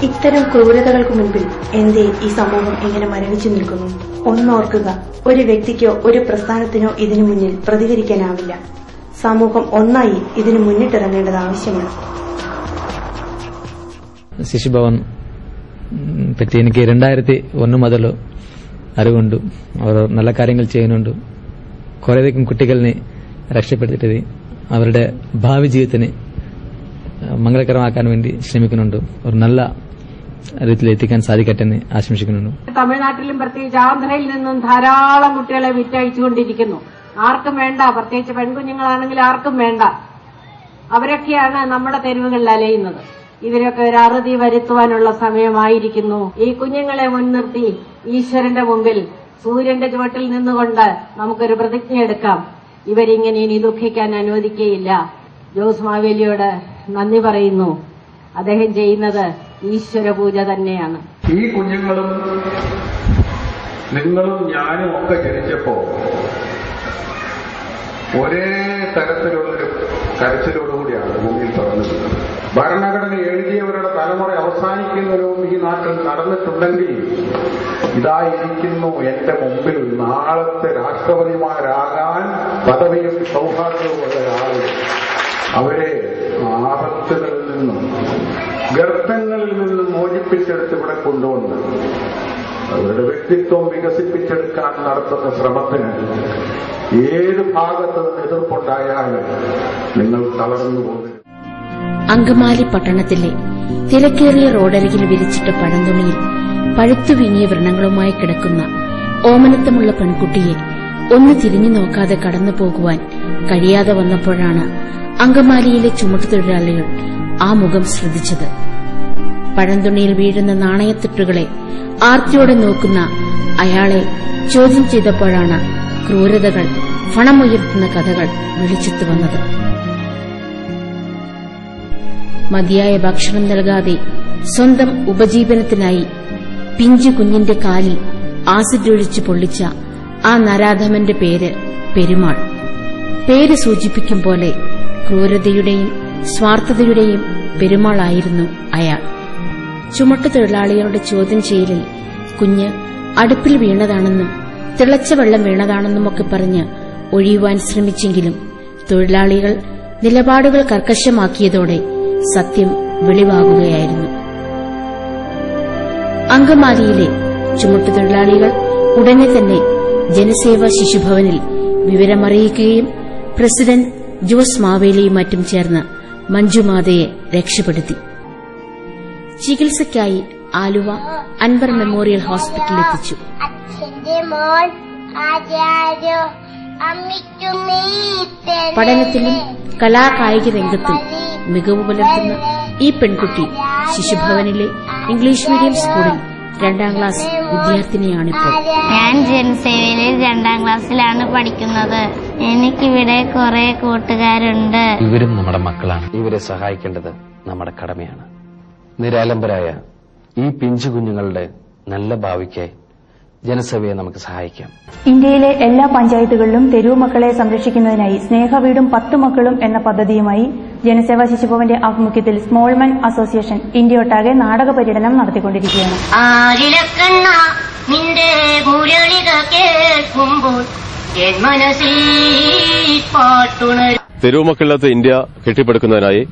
ഇത്തരം ക്രൂരതകൾക്ക് മുൻപിൽ എന്തേ ഈ സമൂഹം ഇങ്ങനെ മരവിച്ചു നിൽക്കുന്നു? ഒന്നോർക്കുക, ഒരു വ്യക്തിക്കോ ഒരു പ്രസ്ഥാനത്തിനോ ഇതിനു മുന്നിൽ പ്രതികരിക്കാനാവില്ല. സമൂഹം ഒന്നായി ഇതിനു മുന്നിട്ടിറങ്ങേണ്ടത് ആവശ്യമാണ്. ശിശുഭവൻ പറ്റി എനിക്ക് 2001 മുതൽ അറിവുണ്ട്. അവർ നല്ല കാര്യങ്ങൾ ചെയ്യുന്നുണ്ട്. കുറേയധികം കുട്ടികളെ രക്ഷപ്പെടുത്തിയിട്ട് അവരുടെ ഭാവി ജീവിതത്തിന് മംഗളകരമാക്കാൻ വേണ്ടി ശ്രമിക്കുന്നുണ്ട്. ഒരു നല്ല രീതിയിൽ എത്തിക്കാൻ സാധിക്കട്ടെ എന്ന് ആശംസിക്കുന്നുണ്ട്. തമിഴ്നാട്ടിലും പ്രത്യേകിച്ച് ആന്ധ്രയിൽ നിന്നും ധാരാളം കുട്ടികളെ വിറ്റയച്ചുകൊണ്ടിരിക്കുന്നു. ആർക്കും വേണ്ട, പ്രത്യേകിച്ച് പെൺകുഞ്ഞുങ്ങളാണെങ്കിൽ ആർക്കും വേണ്ട. അവരൊക്കെയാണ് നമ്മുടെ തെരുവുകളിൽ അലയുന്നത്. ഇതിനൊക്കെ ഒരു അറുതി വരുത്തുവാനുള്ള സമയമായിരിക്കുന്നു. ഈ കുഞ്ഞുങ്ങളെ മുൻനിർത്തി ഈശ്വരന്റെ മുമ്പിൽ സൂര്യന്റെ ചുവട്ടിൽ നിന്നുകൊണ്ട് നമുക്കൊരു പ്രതിജ്ഞ എടുക്കാം. ഇവരിങ്ങനെ ഇനി ദുഃഖിക്കാൻ അനുവദിക്കുകയില്ല. ജോസ് മാവേലിയോട് നന്ദി പറയുന്നു. അദ്ദേഹം ചെയ്യുന്നത് ഈശ്വര പൂജ തന്നെയാണ്. ഈ കുഞ്ഞുങ്ങളും നിങ്ങളും ഞാനും ഒക്കെ ജനിച്ചപ്പോ ഒരേ തരത്തിലുള്ളൊരു കരച്ചിലോടുകൂടിയാണ് ഭൂമിയിൽ പറഞ്ഞത്. ഭരണഘടന എഴുതിയവരുടെ തലമുറ അവസാനിക്കുന്നതിനും ഈ നാട്ടിൽ നടന്നിട്ടുണ്ടെങ്കിൽ ഇതായിരിക്കുന്നു എന്റെ മുമ്പിൽ നാളത്തെ രാഷ്ട്രപതിമാരാകാൻ പദവിയും സൗഭാഗ്യവുമുള്ള ആളുകൾ. അവരെ ആപത്തുകളിൽ നിന്നും ഗർത്തങ്ങളിൽ നിന്നും മോചിപ്പിച്ചെടുത്ത് ഇവിടെ കൊണ്ടുവന്ന് അവരുടെ വ്യക്തിത്വം വികസിപ്പിച്ചെടുക്കാൻ നടത്തുന്ന ശ്രമത്തിന് ഏത് ഭാഗത്ത് നിന്ന് എതിർപ്പുണ്ടായാലും നിങ്ങൾ തളർന്നു പോകും. അങ്കമാലി പട്ടണത്തിലെ തിരക്കേറിയ റോഡരികിൽ വിരിച്ചിട്ട പഴന്തുണിയിൽ പഴുത്തു വീങ്ങിയ വ്രണങ്ങളുമായി കിടക്കുന്ന ഓമനത്തമുള്ള പെൺകുട്ടിയെ ഒന്ന് തിരിഞ്ഞു നോക്കാതെ കടന്നു പോകുവാൻ കഴിയാതെ വന്നപ്പോഴാണ് അങ്കമാലിയിലെ ചുമട്ടുതൊഴിലാളികൾ ആ മുഖം ശ്രദ്ധിച്ചത്. പഴന്തുണിയിൽ വീഴുന്ന നാണയത്തുട്ടുകളെ ആർത്തിയോടെ നോക്കുന്ന അയാളെ ചോദ്യം ചെയ്തപ്പോഴാണ് ക്രൂരതകൾ, ഫണമുയർത്തുന്ന കഥകൾ വെളിച്ചത്തു വന്നത്. മതിയായ ഭക്ഷണം നൽകാതെ സ്വന്തം ഉപജീവനത്തിനായി പിഞ്ചു കുഞ്ഞിന്റെ കാലിൽ ആസിഡ് ഒഴിച്ചു പൊള്ളിച്ച ആ നരാധമന്റെ പേര് പെരുമാൾ. പേര് സൂചിപ്പിക്കും പോലെ ക്രൂരതയുടെയും സ്വാർത്ഥതയുടെയും പെരുമാളായിരുന്നു അയാൾ. ചുമട്ടുതൊഴിലാളികളുടെ ചോദ്യം ചെയ്യലിൽ കുഞ്ഞ് അടുപ്പിൽ വീണതാണെന്നും തിളച്ച വെള്ളം വീണതാണെന്നുമൊക്കെ പറഞ്ഞ് ഒഴിയുവാൻ ശ്രമിച്ചെങ്കിലും തൊഴിലാളികൾ നിലപാടുകൾ കർക്കശമാക്കിയതോടെ സത്യം വെളിവാകുകയായിരുന്നു. അങ്കമാലിയിലെ ചുമട്ടുതൊഴിലാളികൾ ഉടനെ തന്നെ ജനസേവ ശിശുഭവനിൽ വിവരമറിയിക്കുകയും പ്രസിഡന്റ് ജോസ് മാവേലിയും മറ്റും ചേർന്ന് മഞ്ജുമാതയെ രക്ഷപ്പെടുത്തി. ചികിത്സയ്ക്കായി ആലുവ അൻവർ മെമ്മോറിയൽ ഹോസ്പിറ്റലിൽ എത്തിച്ചു. പഠനത്തിലും കലാകായിക രംഗത്തും മികവ് പുലർത്തുന്ന ഈ പെൺകുട്ടി ശിശുഭവനിലെ ഇംഗ്ലീഷ് മീഡിയം സ്കൂളിൽ 2ാം ക്ലാസ് വിദ്യാർത്ഥിനിയാണിപ്പോൾ. ഞാൻ ജനസേവയിൽ 2ാം ക്ലാസ്സിലാണ് പഠിക്കുന്നത്. എനിക്കിവിടെ കുറെ കൂട്ടുകാരുണ്ട്. ഇവരും നമ്മുടെ മക്കളാണ്. ഇവരെ സഹായിക്കേണ്ടത് നമ്മുടെ കടമയാണ്. നിരാലംബരായ ഈ പിഞ്ചു കുഞ്ഞുങ്ങളുടെ നല്ല ഭാവിക്കായി ജനസേവയെ നമുക്ക് സഹായിക്കാം. ഇന്ത്യയിലെ എല്ലാ പഞ്ചായത്തുകളിലും തെരുവ് മക്കളെ സംരക്ഷിക്കുന്നതിനായി സ്നേഹവീടും 10 മക്കളും എന്ന പദ്ധതിയുമായി ജനസേവാ ശിശുഭവന്റെ ആഭിമുഖ്യത്തിൽ സ്മോൾമെൻ അസോസിയേഷൻ ഇന്ത്യയൊട്ടാകെ നാടക പര്യടനം നടത്തിക്കൊണ്ടിരിക്കുകയാണ്. തെരുവ് മക്കളില്ലാത്ത ഇന്ത്യ കെട്ടിപ്പടുക്കുന്നതിനായി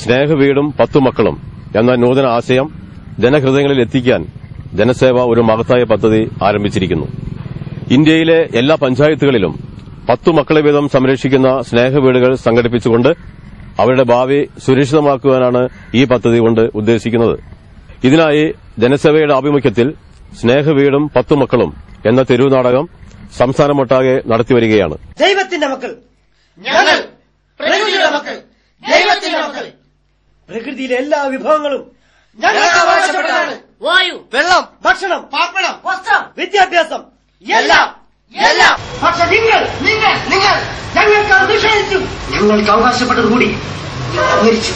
സ്നേഹവീടും 10 മക്കളും എന്ന നൂതന ആശയം ജനഹൃദയങ്ങളിൽ എത്തിക്കാൻ ജനസേവ ഒരു മഹത്തായ പദ്ധതി ആരംഭിച്ചിരിക്കുന്നു. ഇന്ത്യയിലെ എല്ലാ പഞ്ചായത്തുകളിലും 10 മക്കളെ വീതം സംരക്ഷിക്കുന്ന സ്നേഹവീടുകൾ സംഘടിപ്പിച്ചുകൊണ്ട് അവരുടെ ഭാവി സുരക്ഷിതമാക്കുവാനാണ് ഈ പദ്ധതി കൊണ്ട് ഉദ്ദേശിക്കുന്നത്. ഇതിനായി ജനസേവയുടെ ആഭിമുഖ്യത്തിൽ സ്നേഹവീടും 10 മക്കളും എന്ന തെരുവ് നാടകം സംസ്ഥാനമൊട്ടാകെ നടത്തിവരികയാണ്. ദൈവത്തിന്റെ മക്കൾ, ഞങ്ങൾ പ്രകൃതിയുടെ മക്കൾ, ദൈവത്തിന്റെ മക്കൾ. പ്രകൃതിയിലെ എല്ലാ വിഭവങ്ങളും ഞങ്ങൾക്ക് അവകാശപ്പെട്ടതാണ്. വായു, വെള്ളം, ഭക്ഷണം, പാർപ്പിടം, വസ്ത്രം, വിദ്യാഭ്യാസം, എല്ലാം. പക്ഷെ നിങ്ങൾ ഞങ്ങൾക്ക് നിഷേധിച്ചു. ഞങ്ങൾക്ക് അവകാശപ്പെട്ടത് കൂടി മരിച്ചു.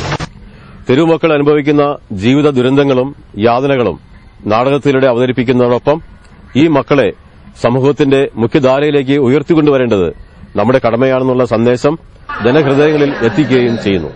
തെരുവുമക്കൾ അനുഭവിക്കുന്ന ജീവിത ദുരന്തങ്ങളും യാതനകളും നാടകത്തിലൂടെ അവതരിപ്പിക്കുന്നതോടൊപ്പം ഈ മക്കളെ സമൂഹത്തിന്റെ മുഖ്യധാരയിലേക്ക് ഉയർത്തിക്കൊണ്ടുവരേണ്ടത് നമ്മുടെ കടമയാണെന്നുള്ള സന്ദേശം ജനഹൃദയങ്ങളിൽ എത്തിക്കുകയും ചെയ്യുന്നു.